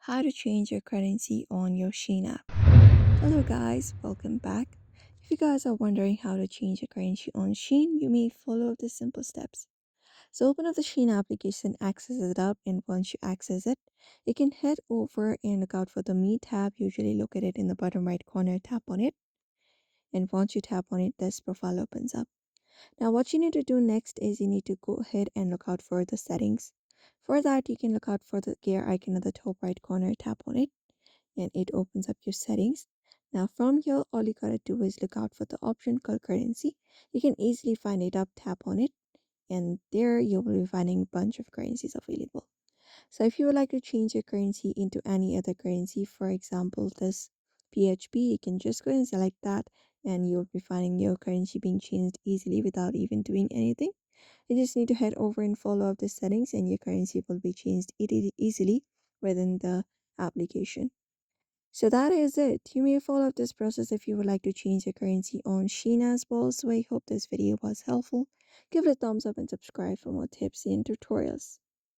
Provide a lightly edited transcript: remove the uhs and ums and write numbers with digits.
how to change your currency on your Shein app. Hello guys, welcome back. If you guys are wondering how to change your currency on Shein, you may follow the simple steps. So open up the Shein application, access it up, and once you access it, you can head over and look out for the Me tab, usually located in the bottom right corner. Tap on it, and once you tap on it, this profile opens up. Now what you need to do next is you need to go ahead and look out for the settings. For that, you can look out for the gear icon at the top right corner. Tap on it and it opens up your settings. Now from here, all you gotta do is look out for the option called currency. You can easily find it up. Tap on it, and there you will be finding a bunch of currencies available. So if you would like to change your currency into any other currency, for example this PHP, you can just go and select that, and you'll be finding your currency being changed easily without even doing anything. You just need to head over and follow up the settings, and your currency will be changed easily within the application. So that is it. You may follow up this process if you would like to change your currency on Shein as well. So I hope this video was helpful. Give it a thumbs up and subscribe for more tips and tutorials.